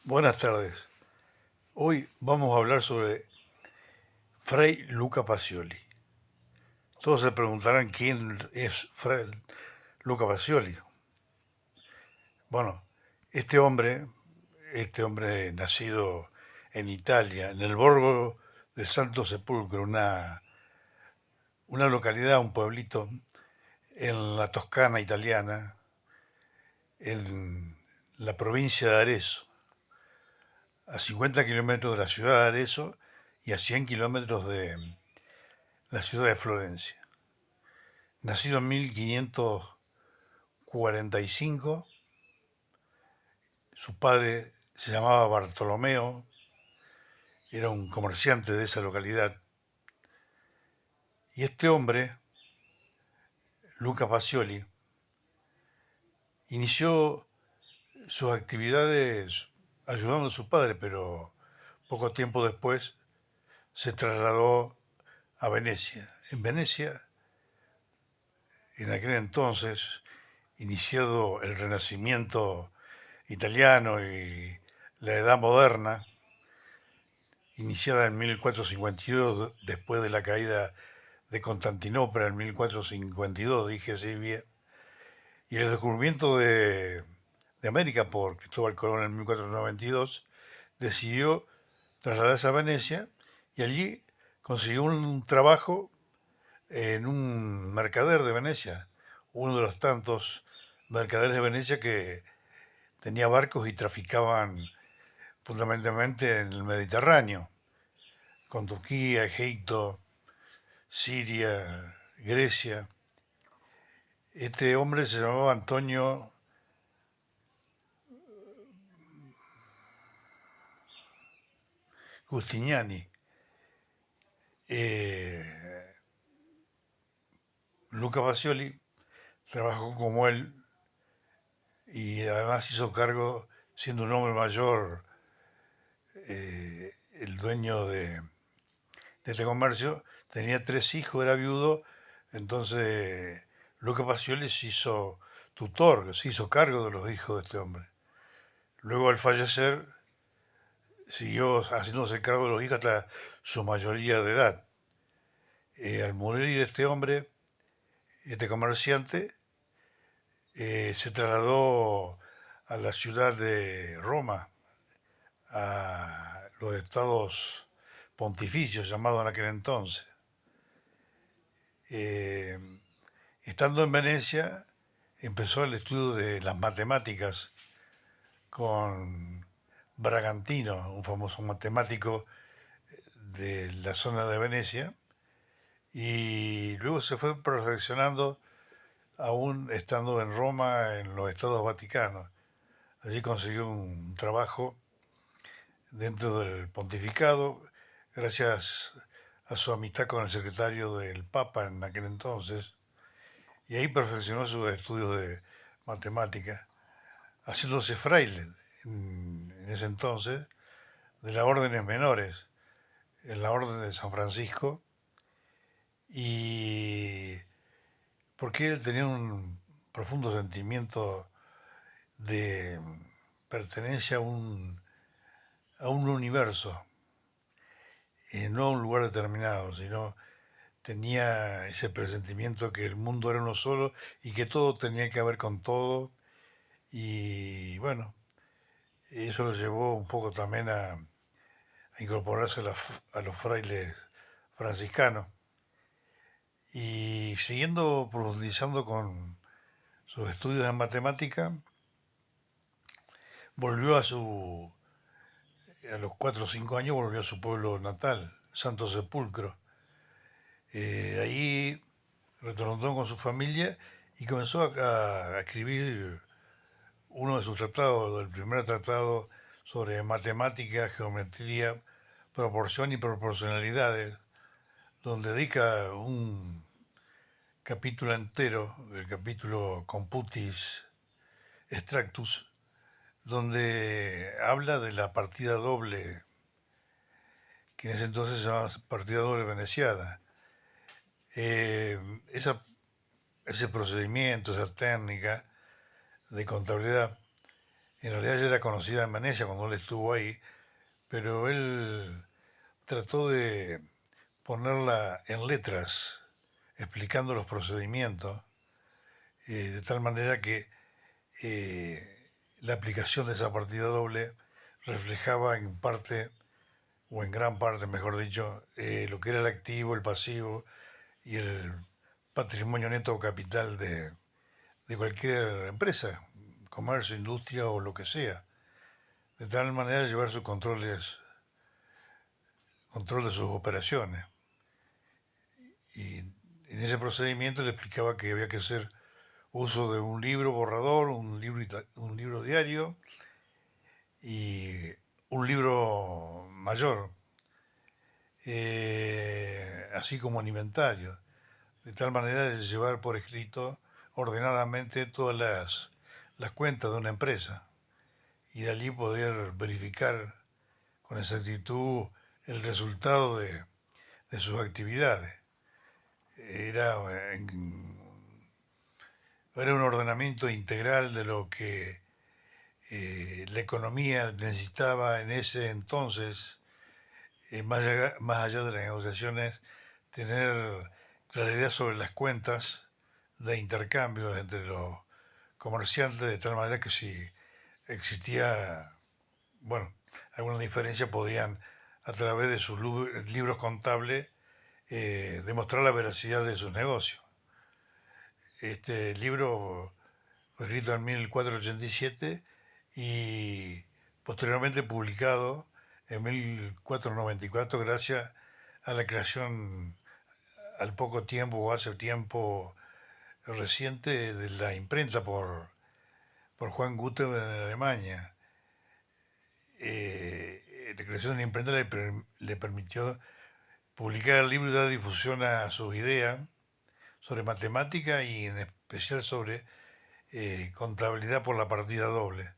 Buenas tardes. Hoy vamos a hablar sobre Fray Luca Pacioli. Todos se preguntarán quién es Fray Luca Pacioli. Bueno, este hombre, este hombre nacido en Italia, en el Borgo del Santo Sepulcro, una localidad, un pueblito en la Toscana italiana, en la provincia de Arezzo, a 50 kilómetros de la ciudad de Arezzo y a 100 kilómetros de la ciudad de Florencia. Nacido en 1545, su padre se llamaba Bartolomeo, era un comerciante de esa localidad, y este hombre, Luca Pacioli, inició sus actividades ayudando a su padre, pero poco tiempo después se trasladó a Venecia. En Venecia, en aquel entonces, iniciado el Renacimiento italiano y la Edad Moderna, iniciada en 1452, después de la caída de Constantinopla en 1452, dije así bien, y el descubrimiento de América por Cristóbal Colón en 1492, decidió trasladarse a Venecia y allí consiguió un trabajo en un mercader de Venecia, uno de los tantos mercaderes de Venecia que tenía barcos y traficaban fundamentalmente en el Mediterráneo, con Turquía, Egipto, Siria, Grecia. Este hombre se llamaba Antonio Giustiniani. Eh, Luca Pacioli trabajó como él y además hizo cargo, siendo un hombre mayor, el dueño de este comercio, tenía tres hijos, era viudo, entonces Luca Pacioli se hizo tutor, se hizo cargo de los hijos de este hombre. Luego al fallecer siguió haciéndose cargo de los hijos hasta su mayoría de edad. Al morir este hombre, este comerciante, se trasladó a la ciudad de Roma, a los estados pontificios llamados en aquel entonces. Eh, Estando en Venecia, empezó el estudio de las matemáticas con Bragantino, un famoso matemático de la zona de Venecia, y luego se fue perfeccionando aún estando en Roma, en los Estados Vaticanos. Allí consiguió un trabajo dentro del pontificado, gracias a su amistad con el secretario del Papa en aquel entonces, y ahí perfeccionó sus estudios de matemática, haciéndose fraile en ese entonces de las órdenes menores, en la orden de San Francisco, y porque él tenía un profundo sentimiento de pertenencia a un universo, no a un lugar determinado, sino tenía ese presentimiento que el mundo era uno solo y que todo tenía que ver con todo. Y bueno, eso lo llevó un poco también a incorporarse a los frailes franciscanos. Y siguiendo profundizando con sus estudios en matemática, volvió a los 4 o 5 años volvió a su pueblo natal, Santo Sepulcro. Ahí retornó con su familia y comenzó a escribir uno de sus tratados, el primer tratado sobre matemática, geometría, proporción y proporcionalidades, donde dedica un capítulo entero, el capítulo Computis Extractus, donde habla de la partida doble, que en ese entonces se llamaba partida doble veneciana. Eh, esa, ese procedimiento, esa técnica de contabilidad En realidad ya era conocida en Venecia cuando él estuvo ahí, pero él trató de ponerla en letras, explicando los procedimientos, de tal manera que la aplicación de esa partida doble reflejaba en parte, o en gran parte, mejor dicho, lo que era el activo, el pasivo y el patrimonio neto o capital de cualquier empresa, comercio, industria o lo que sea, de tal manera llevar sus control de sus operaciones. Y en ese procedimiento le explicaba que había que hacer uso de un libro borrador, un libro diario y un libro mayor, así como un inventario, de tal manera de llevar por escrito ordenadamente todas las cuentas de una empresa y de allí poder verificar con exactitud el resultado de sus actividades. Era, era un ordenamiento integral de lo que la economía necesitaba en ese entonces, más allá de las negociaciones, tener claridad sobre las cuentas de intercambio entre los comerciantes, de tal manera que si existía, bueno, alguna diferencia podían, a través de sus libros contables, demostrar la veracidad de sus negocios. Este libro fue escrito en 1487 y posteriormente publicado en 1494 gracias a la creación al poco tiempo o hace tiempo reciente de la imprenta por Juan Gutenberg en Alemania. La creación de la imprenta le permitió publicar el libro y dar difusión a sus ideas sobre matemática y en especial sobre contabilidad por la partida doble.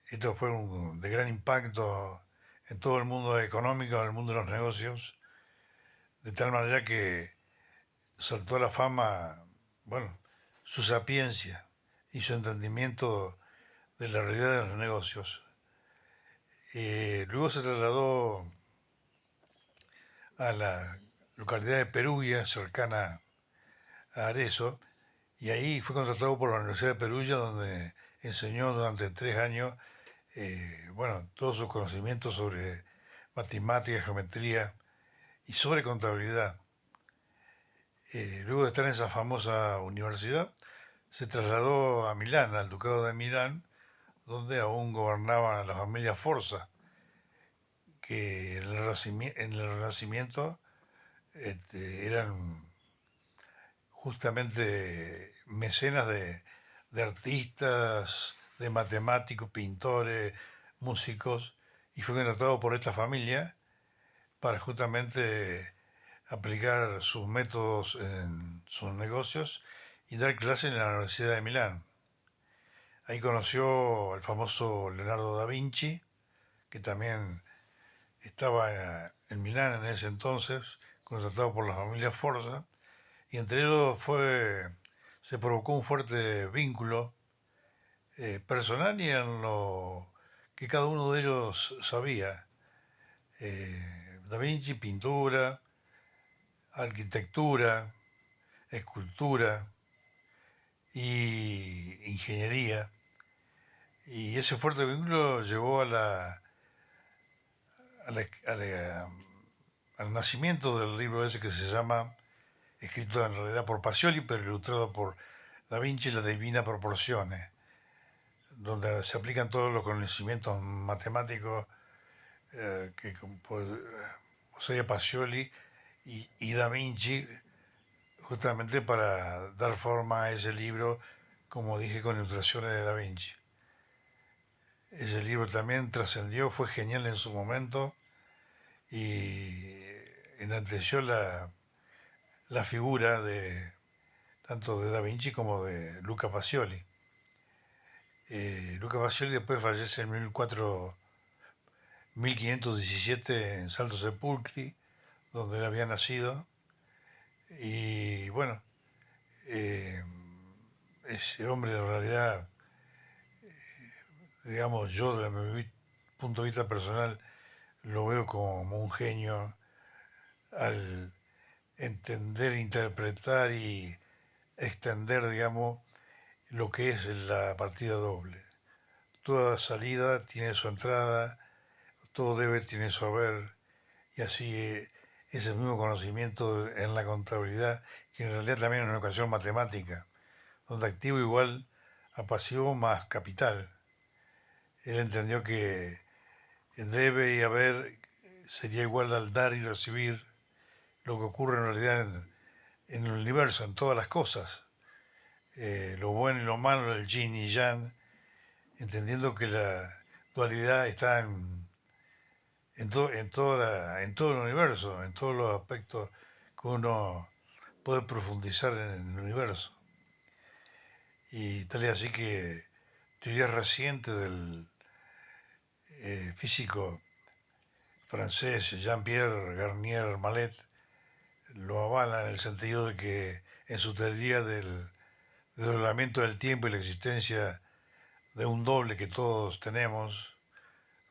Esto fue de gran impacto en todo el mundo económico, en el mundo de los negocios, de tal manera que saltó a la fama, bueno, su sapiencia y su entendimiento de la realidad de los negocios. Luego se trasladó a la localidad de Perugia, cercana a Arezzo, y ahí fue contratado por la Universidad de Perugia, donde enseñó durante 3 años, bueno, todos sus conocimientos sobre matemáticas, geometría y sobre contabilidad. Luego de estar en esa famosa universidad, se trasladó a Milán, al Ducado de Milán, donde aún gobernaban la familia Forza, que en el Renacimiento eran justamente mecenas de artistas, de matemáticos, pintores, músicos, y fue contratado por esta familia para justamente aplicar sus métodos en sus negocios y dar clases en la Universidad de Milán. Ahí conoció al famoso Leonardo da Vinci, que también estaba en Milán en ese entonces, contratado por la familia Forza, y entre ellos se provocó un fuerte vínculo personal y en lo que cada uno de ellos sabía. Da Vinci, pintura, arquitectura, escultura y ingeniería. Y ese fuerte vínculo llevó a la- a la- al nacimiento del libro ese que se llama, escrito en realidad por Pacioli, pero ilustrado por Da Vinci, La Divina Proporciones, donde se aplican todos los conocimientos matemáticos que poseía Pacioli y Da Vinci, justamente para dar forma a ese libro, como dije, con ilustraciones de Da Vinci. Ese libro también trascendió, fue genial en su momento y enalteció la figura de tanto de Da Vinci como de Luca Pacioli. Luca Pacioli después fallece en 1517 en Salto Sepulcri, donde él había nacido. Y bueno, eh, ese hombre en realidad digamos, yo desde mi punto de vista personal lo veo como un genio al entender, interpretar y extender, digamos, lo que es la partida doble. Toda salida tiene su entrada, todo debe tiene su haber, y así ese mismo conocimiento en la contabilidad, que en realidad también es una ecuación matemática, donde activo igual a pasivo más capital. Él entendió que debe y haber sería igual al dar y recibir, lo que ocurre en realidad en el universo, en todas las cosas, lo bueno y lo malo, el yin y yang, entendiendo que la dualidad está en todo el universo, en todos los aspectos que uno puede profundizar en el universo. Y tal es así que teorías recientes del físico francés Jean-Pierre Garnier Mallet lo avalan en el sentido de que en su teoría del desdoblamiento del tiempo y la existencia de un doble que todos tenemos,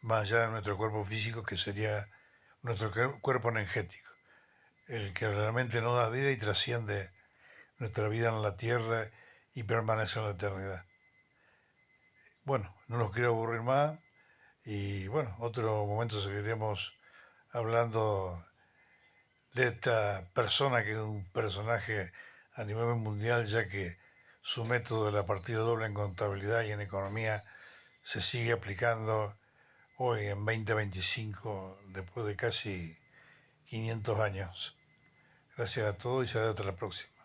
más allá de nuestro cuerpo físico, que sería nuestro cuerpo energético, el que realmente nos da vida y trasciende nuestra vida en la tierra y permanece en la eternidad. Bueno, no los quiero aburrir más y bueno, otro momento seguiremos hablando de esta persona que es un personaje a nivel mundial, ya que su método de la partida doble en contabilidad y en economía se sigue aplicando hoy en 2025, después de casi 500 años. Gracias a todos y será hasta la próxima.